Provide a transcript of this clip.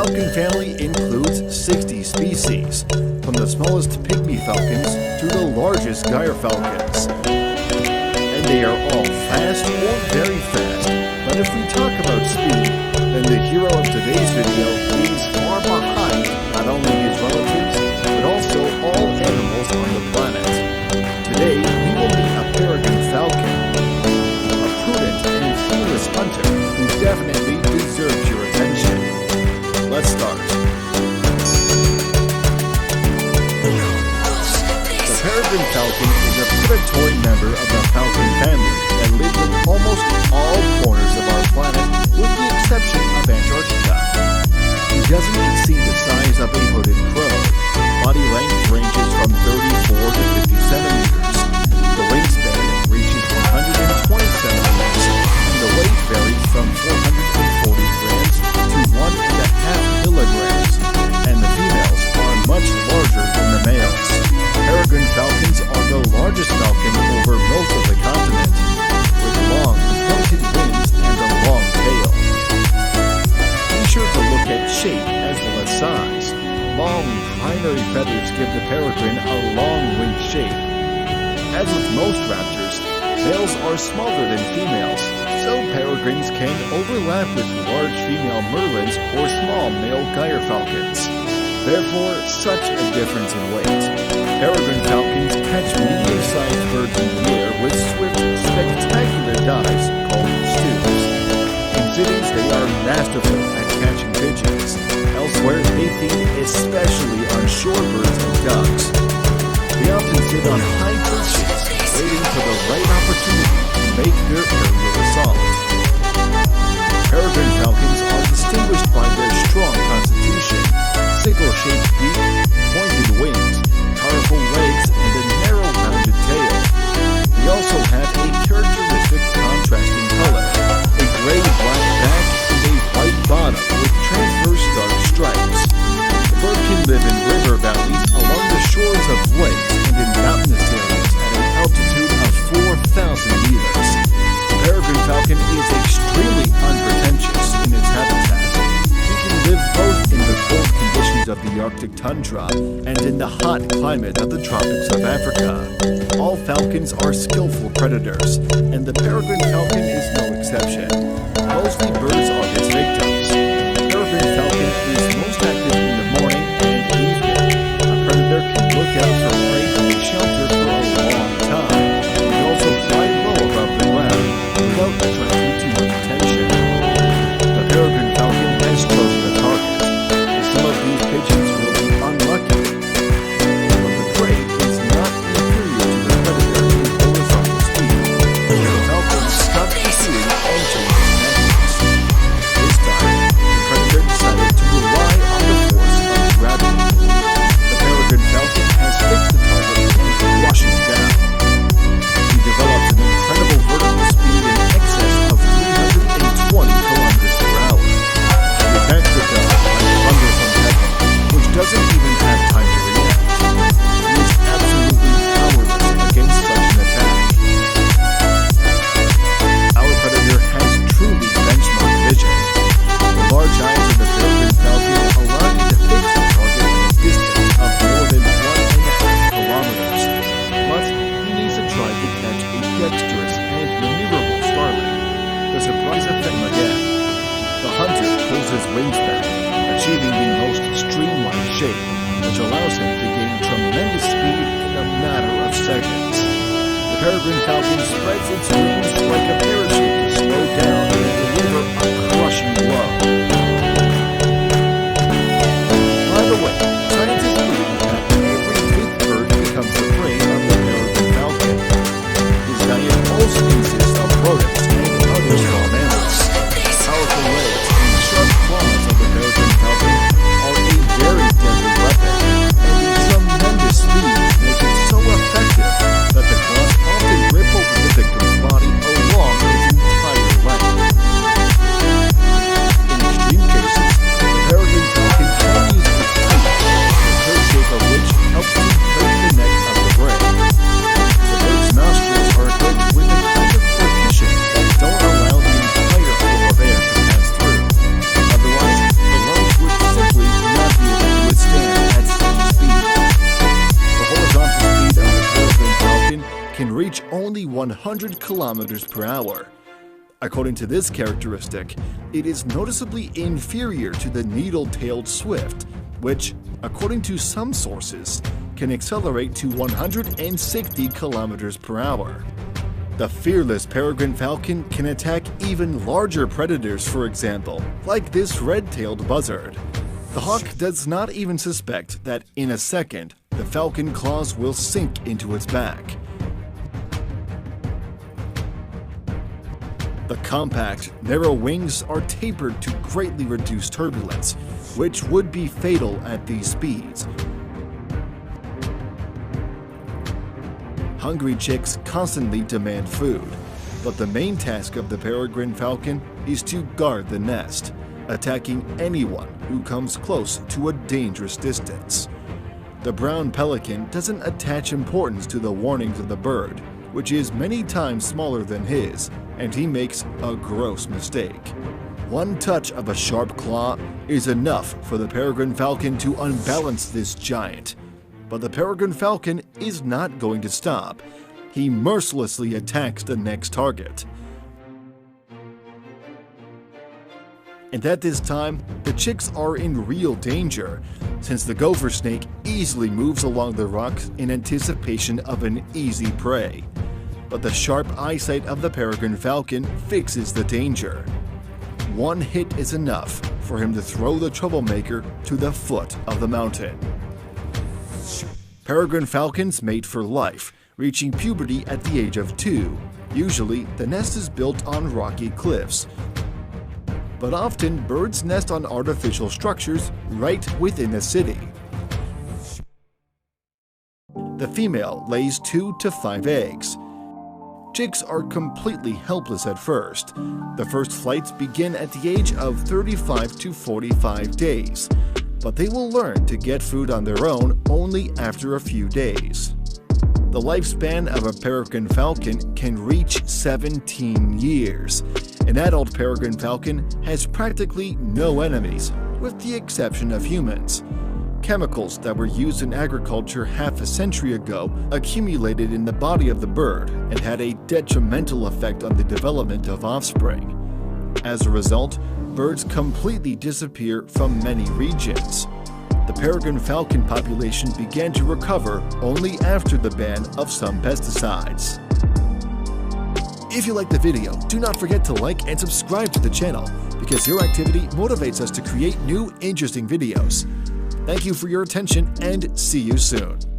falcon family includes 60 species, from the smallest pygmy falcons to the largest gyre falcons. And they are all fast or very fast, but if we talk about speed, then the hero of today's video is far behind not only his relatives, but also all animals on the planet. Today, we will meet a peregrine falcon, a prudent and fearless hunter who definitely deserves your attention. Let's start. The peregrine falcon is a predatory member of the falcon family that lives in almost all corners of our planet, with the exception of Antarctica. He doesn't exceed the size of a hooded crow. Body length ranges from 34 to 50 centimeters. The wingspan reaches 120 centimeters, and the weight varies from 440 grams to 1.5 kilograms, and the females are much larger than the males. Peregrine falcons are the largest falcon over most of the continent, with long, pointed wings and a long tail. Be sure to look at shape as well as size. Long primary feathers give the peregrine a long wing shape. As with most raptors, males are smaller than females, so peregrines can overlap with large female merlins or small male gyre falcons. Therefore, such a difference in weight. Peregrine falcons catch medium-sized birds in the air with swift, spectacular dives called stoops. In cities, they are masterful at catching pigeons. Elsewhere, they feed especially on shorebirds and ducks. They often sit on high perches, waiting for the right opportunity to make their aerial assault. Peregrine falcons are distinguished by their strong constitution, sickle-shaped beak, pointed wings, powerful legs, and a narrow rounded tail. They also have a characteristic contrasting color, a gray-black back and a white bottom with transverse dark stripes. The bird can live in river valleys, along the shores of lakes, and in mountainous areas at an altitude of 4,000 meters. The peregrine falcon is extremely unpretentious in its habitat. He can live both in the cold conditions of the Arctic tundra and in the hot climate of the tropics of Africa. All falcons are skillful predators, and the peregrine falcon is no exception. Mostly birds are his victims. The peregrine falcon is most active in the morning and evening. A predator can look out for prey from a shelter for a long time. They also fly low above the ground without attracting too much attention. The peregrine falcon has chosen a target. Some of these pigeons will be unlucky, but the prey is not inferior to the predator in horizontal speed. The falcon stopped pursuing and changed its tactics. This time, the predator decided to rely on the force of gravity. The peregrine falcon has fixed the target and rushes down. He develops an incredible vertical speed in excess of 320 kilometers per hour. He attacks the dog like thunder from heaven, which doesn't even have time to react. He is absolutely powerless against such an attack. Our predator has truly benchmark vision. The large eyes of the peregrine falcon allow you to fix the target at a distance of more than 1.5 kilometers. But he needs to try to catch a dexterous and maneuverable starling. The surprise effect again. The hunter pulls his wings back, achieving the most streamlined shape, which allows him to gain tremendous speed in a matter of seconds. The peregrine falcon spreads its wings like a parachute to slow down and deliver a crushing blow. By the way, scientists believe that every fifth bird becomes the prey of the peregrine falcon. His diet also consists of rodents and other small mammals. Powerful legs and sharp claws of the peregrine falcon are a very deadly weapon, and the tremendous speed makes it so effective that the claws often rip open the victim's body along with can reach only 100 kilometers per hour. According to this characteristic, it is noticeably inferior to the needle-tailed swift, which, according to some sources, can accelerate to 160 kilometers per hour. The fearless peregrine falcon can attack even larger predators, for example, like this red-tailed buzzard. The hawk does not even suspect that in a second, the falcon claws will sink into its back. The compact, narrow wings are tapered to greatly reduce turbulence, which would be fatal at these speeds. Hungry chicks constantly demand food, but the main task of the peregrine falcon is to guard the nest, attacking anyone who comes close to a dangerous distance. The brown pelican doesn't attach importance to the warnings of the bird, which is many times smaller than his, and he makes a gross mistake. One touch of a sharp claw is enough for the peregrine falcon to unbalance this giant. But the peregrine falcon is not going to stop. He mercilessly attacks the next target. And at this time, the chicks are in real danger, since the gopher snake easily moves along the rocks in anticipation of an easy prey. But the sharp eyesight of the peregrine falcon fixes the danger. One hit is enough for him to throw the troublemaker to the foot of the mountain. Peregrine falcons mate for life, reaching puberty at the age of 2. Usually, the nest is built on rocky cliffs, but often birds nest on artificial structures right within the city. The female lays 2 to 5 eggs. Chicks are completely helpless at first. The first flights begin at the age of 35 to 45 days, but they will learn to get food on their own only after a few days. The lifespan of a peregrine falcon can reach 17 years. An adult peregrine falcon has practically no enemies, with the exception of humans. Chemicals that were used in agriculture half a century ago accumulated in the body of the bird and had a detrimental effect on the development of offspring. As a result, birds completely disappear from many regions. The peregrine falcon population began to recover only after the ban of some pesticides. If you liked the video, do not forget to like and subscribe to the channel, because your activity motivates us to create new, interesting videos. Thank you for your attention, and see you soon.